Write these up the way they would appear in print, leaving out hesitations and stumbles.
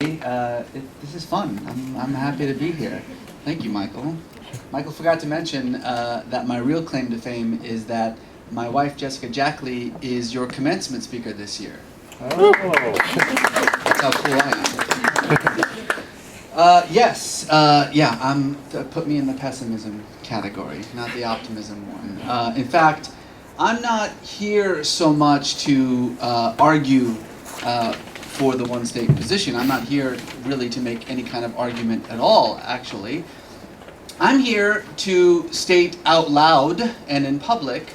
This is fun. I'm happy to be here. Thank you, Michael. Michael forgot to mention that my real claim to fame is that my wife, Jessica Jackley, is your commencement speaker this year. Oh. That's how cool I am. Yes, put me in the pessimism category, not the optimism one. In fact, I'm not here so much to argue for the one-state position. I'm not here really to make any kind of argument at all, actually. I'm here to state out loud and in public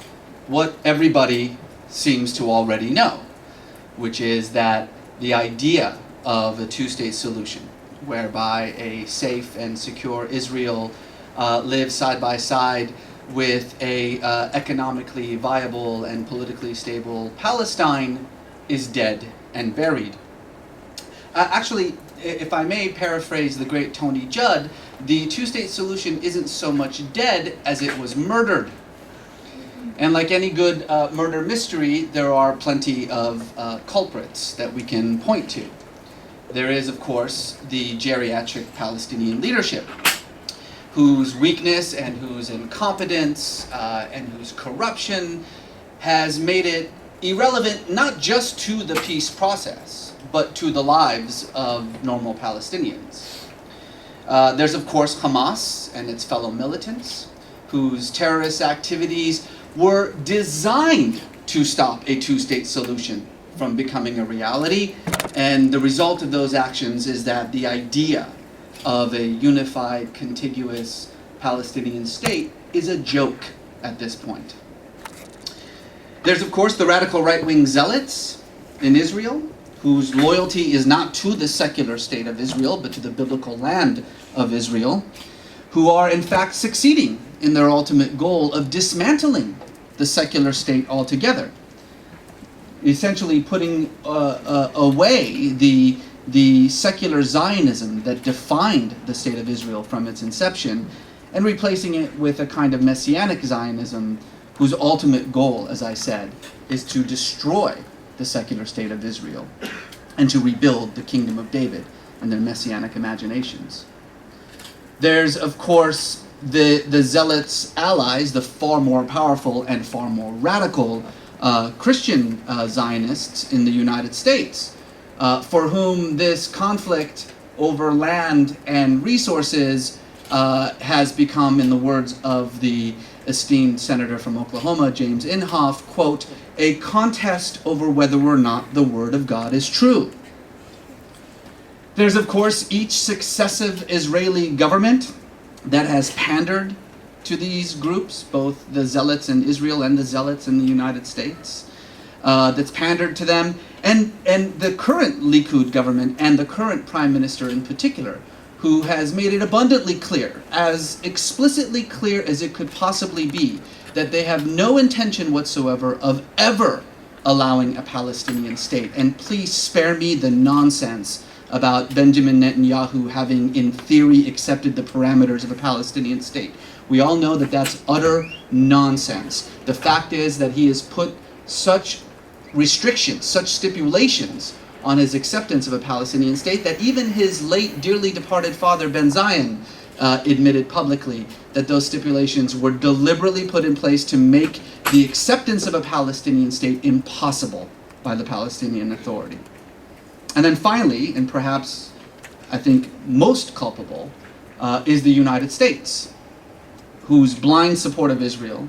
what everybody seems to already know, which is that the idea of a two-state solution, whereby a safe and secure Israel lives side by side with a economically viable and politically stable Palestine, is dead and buried. Actually, if I may paraphrase the great Tony Judd, the two-state solution isn't so much dead as it was murdered. And like any good murder mystery, there are plenty of culprits that we can point to. There is, of course, the geriatric Palestinian leadership, whose weakness and whose incompetence and whose corruption has made it irrelevant not just to the peace process, but to the lives of normal Palestinians. There's, of course, Hamas and its fellow militants, whose terrorist activities were designed to stop a two-state solution from becoming a reality, and the result of those actions is that the idea of a unified, contiguous Palestinian state is a joke at this point. There's, of course, the radical right-wing zealots in Israel, whose loyalty is not to the secular state of Israel, but to the biblical land of Israel, who are in fact succeeding in their ultimate goal of dismantling the secular state altogether, essentially putting away the secular Zionism that defined the state of Israel from its inception, and replacing it with a kind of messianic Zionism whose ultimate goal, as I said, is to destroy the secular state of Israel and to rebuild the kingdom of David and their messianic imaginations. There's, of course, the zealots' allies, the far more powerful and far more radical Christian Zionists in the United States, for whom this conflict over land and resources has become, in the words of the esteemed senator from Oklahoma, James Inhofe, quote, a contest over whether or not the word of God is true. There's, of course, each successive Israeli government that has pandered to these groups, both the zealots in Israel and the zealots in the United States, that's pandered to them, and the current Likud government and the current prime minister in particular, who has made it abundantly clear, as explicitly clear as it could possibly be, that they have no intention whatsoever of ever allowing a Palestinian state. And please spare me the nonsense about Benjamin Netanyahu having, in theory, accepted the parameters of a Palestinian state. We all know that that's utter nonsense. The fact is that he has put such restrictions, such stipulations on his acceptance of a Palestinian state that even his late, dearly departed father, Ben Zion, admitted publicly that those stipulations were deliberately put in place to make the acceptance of a Palestinian state impossible by the Palestinian Authority. And then finally, and perhaps I think most culpable, is the United States, whose blind support of Israel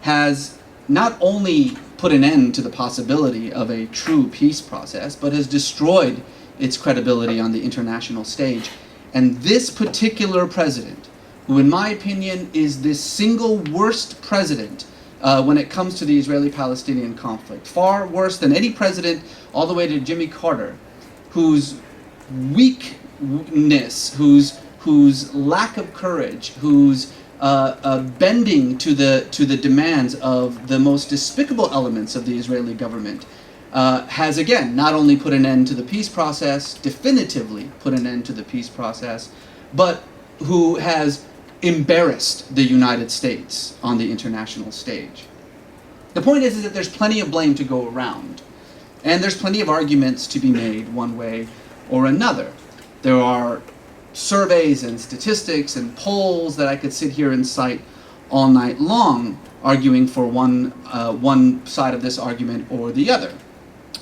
has not only put an end to the possibility of a true peace process, but has destroyed its credibility on the international stage. And this particular president, who in my opinion is the single worst president when it comes to the Israeli-Palestinian conflict, far worse than any president all the way to Jimmy Carter, whose weakness, whose lack of courage, whose bending to the demands of the most despicable elements of the Israeli government, has again not only put an end to the peace process, definitively put an end to the peace process, but who has embarrassed the United States on the international stage. The point is that there's plenty of blame to go around, and there's plenty of arguments to be made one way or another. There are surveys and statistics and polls that I could sit here and cite all night long, arguing for one side of this argument or the other.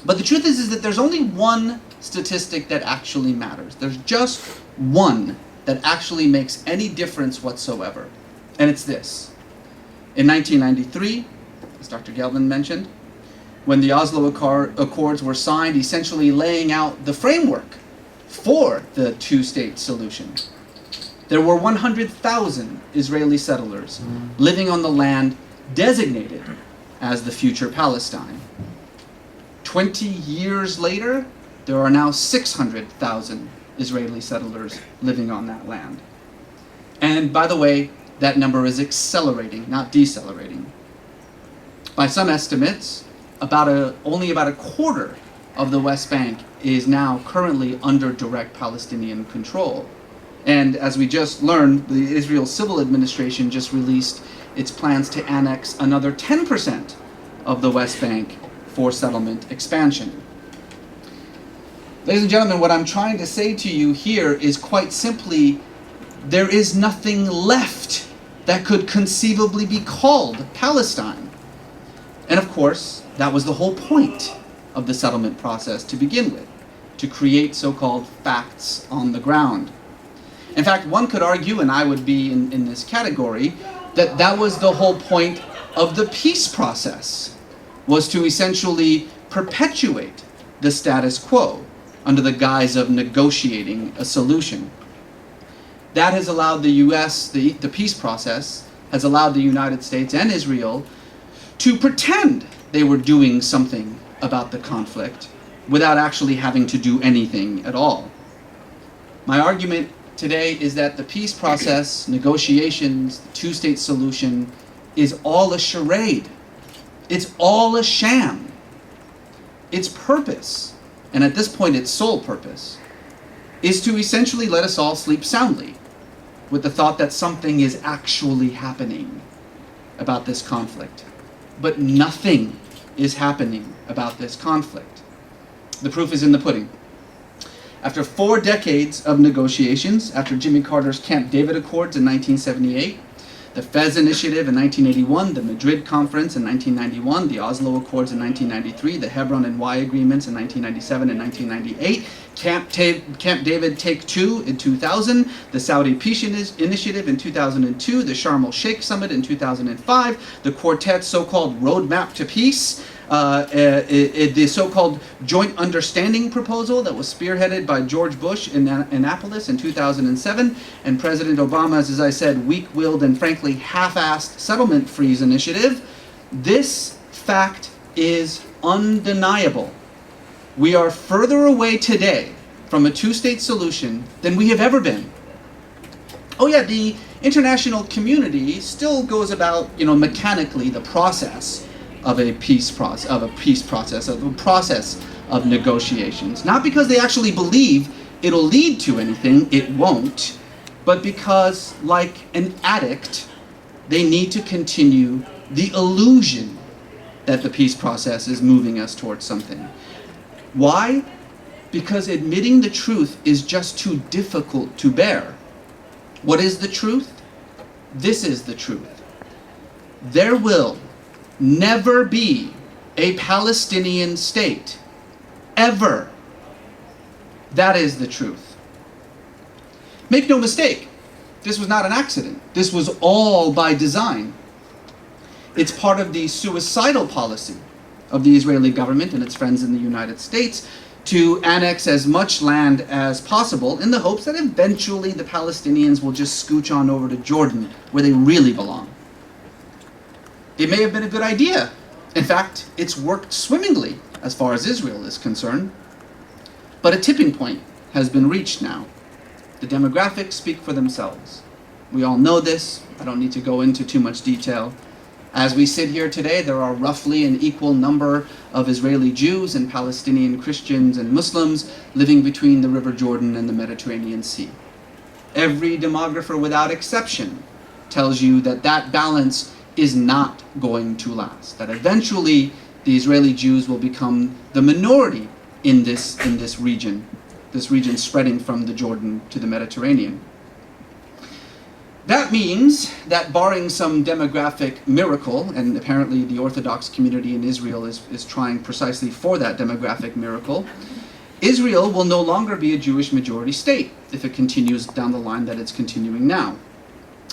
But the truth is that there's only one statistic that actually matters. There's just one that actually makes any difference whatsoever. And it's this. In 1993, as Dr. Gelvin mentioned, when the Oslo Accords were signed, essentially laying out the framework for the two-state solution, there were 100,000 Israeli settlers living on the land designated as the future Palestine. 20 years later, there are now 600,000 Israeli settlers living on that land. And by the way, that number is accelerating, not decelerating. By some estimates, only about a quarter of the West Bank is now currently under direct Palestinian control. And as we just learned, the Israel Civil Administration just released its plans to annex another 10% of the West Bank for settlement expansion. Ladies and gentlemen, what I'm trying to say to you here is quite simply, there is nothing left that could conceivably be called Palestine. And of course, that was the whole point of the settlement process to begin with, to create so-called facts on the ground. In fact, one could argue, and I would be in this category, that that was the whole point of the peace process, was to essentially perpetuate the status quo under the guise of negotiating a solution. That has allowed the US, the peace process, has allowed the United States and Israel to pretend they were doing something about the conflict without actually having to do anything at all. My argument today is that the peace process, negotiations, the two-state solution is all a charade. It's all a sham. Its purpose, and at this point its sole purpose, is to essentially let us all sleep soundly with the thought that something is actually happening about this conflict. But nothing is happening about this conflict. The proof is in the pudding. After 4 decades of negotiations, after Jimmy Carter's Camp David Accords in 1978, the Fez Initiative in 1981, the Madrid Conference in 1991, the Oslo Accords in 1993, the Hebron and Y Agreements in 1997 and 1998, Camp David Take 2 in 2000, the Saudi Peace Initiative in 2002, the Sharm el-Sheikh Summit in 2005, the Quartet's so-called Roadmap to Peace, the so-called Joint Understanding Proposal that was spearheaded by George Bush in Annapolis in 2007, and President Obama's, as I said, weak-willed and frankly half-assed settlement freeze initiative. This fact is undeniable. We are further away today from a two-state solution than we have ever been. Oh yeah, the international community still goes about, mechanically the process of a peace process, of a process of negotiations. Not because they actually believe it'll lead to anything, it won't, but because, like an addict, they need to continue the illusion that the peace process is moving us towards something. Why? Because admitting the truth is just too difficult to bear. What is the truth? This is the truth. There will never be a Palestinian state. Ever. That is the truth. Make no mistake, this was not an accident. This was all by design. It's part of the suicidal policy of the Israeli government and its friends in the United States to annex as much land as possible in the hopes that eventually the Palestinians will just scooch on over to Jordan, where they really belong. It may have been a good idea. In fact, it's worked swimmingly as far as Israel is concerned. But a tipping point has been reached now. The demographics speak for themselves. We all know this. I don't need to go into too much detail. As we sit here today, there are roughly an equal number of Israeli Jews and Palestinian Christians and Muslims living between the River Jordan and the Mediterranean Sea. Every demographer without exception tells you that that balance is not going to last, that eventually the Israeli Jews will become the minority in this region. this region spreading from the Jordan to the Mediterranean. That means that barring some demographic miracle, and apparently the Orthodox community in Israel is trying precisely for that demographic miracle, Israel will no longer be a Jewish majority state if it continues down the line that it's continuing now.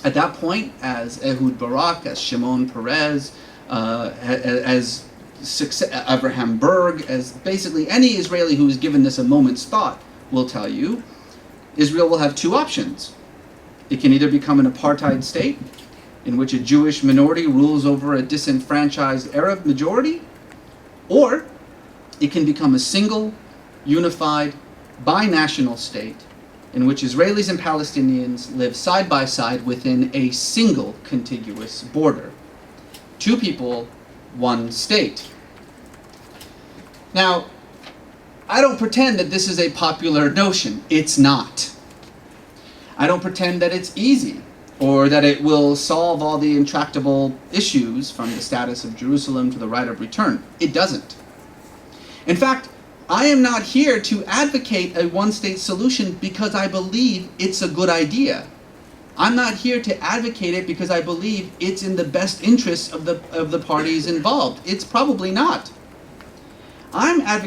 At that point, as Ehud Barak, as Shimon Peres, as Abraham Berg, as basically any Israeli who is given this a moment's thought will tell you, Israel will have two options. It can either become an apartheid state, in which a Jewish minority rules over a disenfranchised Arab majority, or it can become a single, unified, binational state, in which Israelis and Palestinians live side by side within a single contiguous border. Two people, one state. Now, I don't pretend that this is a popular notion. It's not. I don't pretend that it's easy, or that it will solve all the intractable issues from the status of Jerusalem to the right of return. It doesn't. In fact, I am not here to advocate a one-state solution because I believe it's a good idea. I'm not here to advocate it because I believe it's in the best interests of the parties involved. It's probably not. I'm advocating